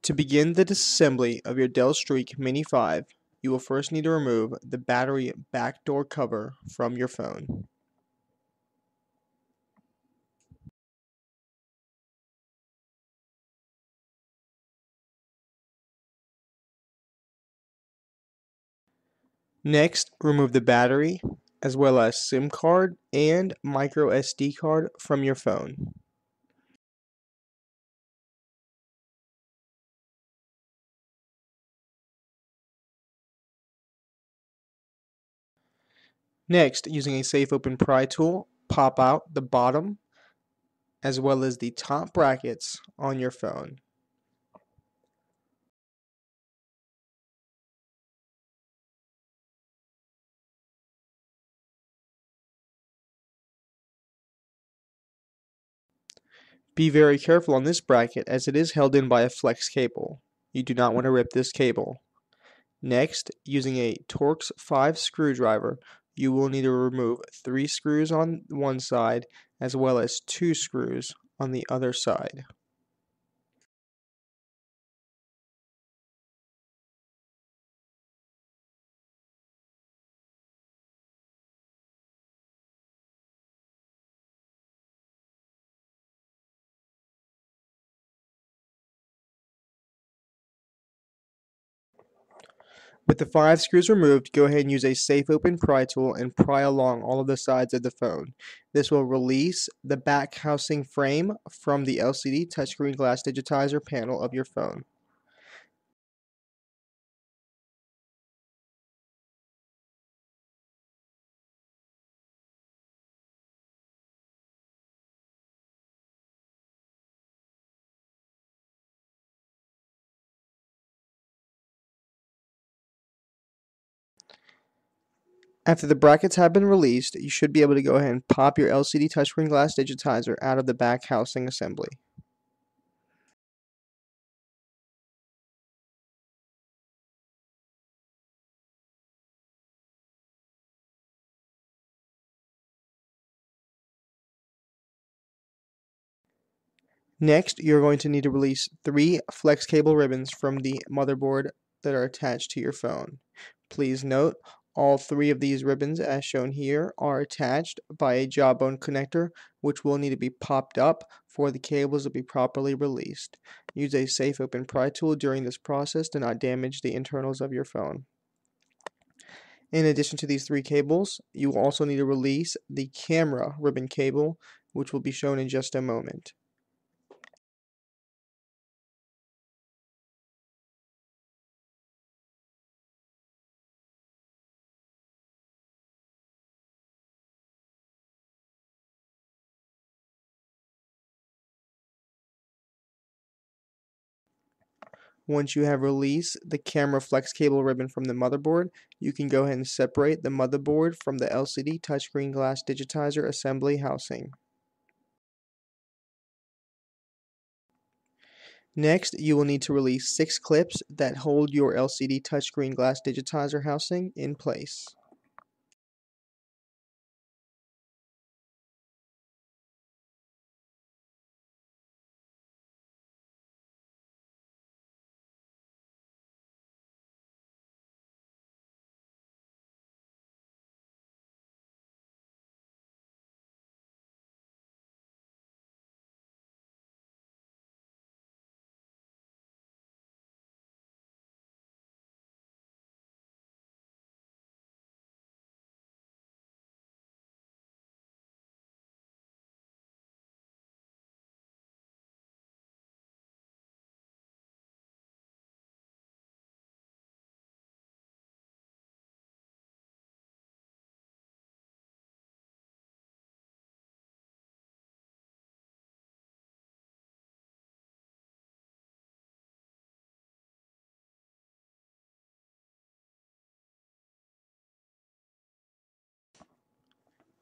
To begin the disassembly of your Dell Streak Mini 5, you will first need to remove the battery backdoor cover from your phone. Next, remove the battery, as well as SIM card and micro SD card from your phone. Next, using a safe open pry tool, pop out the bottom as well as the top brackets on your phone. Be very careful on this bracket as it is held in by a flex cable. You do not want to rip this cable. Next, using a Torx 5 screwdriver, you will need to remove 3 screws on one side as well as 2 screws on the other side. With the 5 screws removed, go ahead and use a safe open pry tool and pry along all of the sides of the phone. This will release the back housing frame from the LCD touchscreen glass digitizer panel of your phone. After the brackets have been released, you should be able to go ahead and pop your LCD touchscreen glass digitizer out of the back housing assembly. Next, you're going to need to release 3 flex cable ribbons from the motherboard that are attached to your phone. Please note, all 3 of these ribbons, as shown here, are attached by a jawbone connector, which will need to be popped up for the cables to be properly released. Use a safe open pry tool during this process to not damage the internals of your phone. In addition to these 3 cables, you will also need to release the camera ribbon cable, which will be shown in just a moment. Once you have released the camera flex cable ribbon from the motherboard, you can go ahead and separate the motherboard from the LCD touchscreen glass digitizer assembly housing. Next, you will need to release 6 clips that hold your LCD touchscreen glass digitizer housing in place.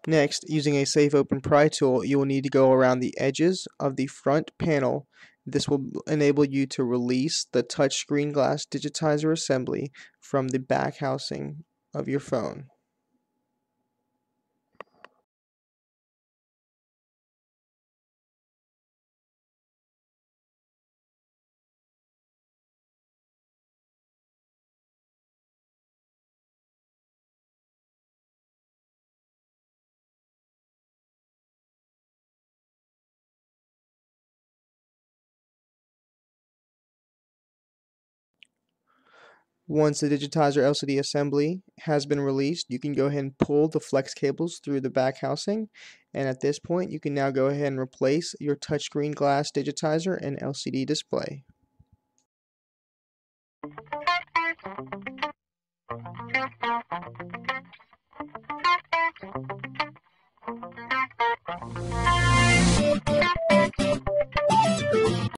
Next, using a safe open pry tool, you will need to go around the edges of the front panel. This will enable you to release the touchscreen glass digitizer assembly from the back housing of your phone. Once the Digitizer LCD assembly has been released, you can go ahead and pull the flex cables through the back housing, and at this point you can now go ahead and replace your touchscreen glass Digitizer and LCD display.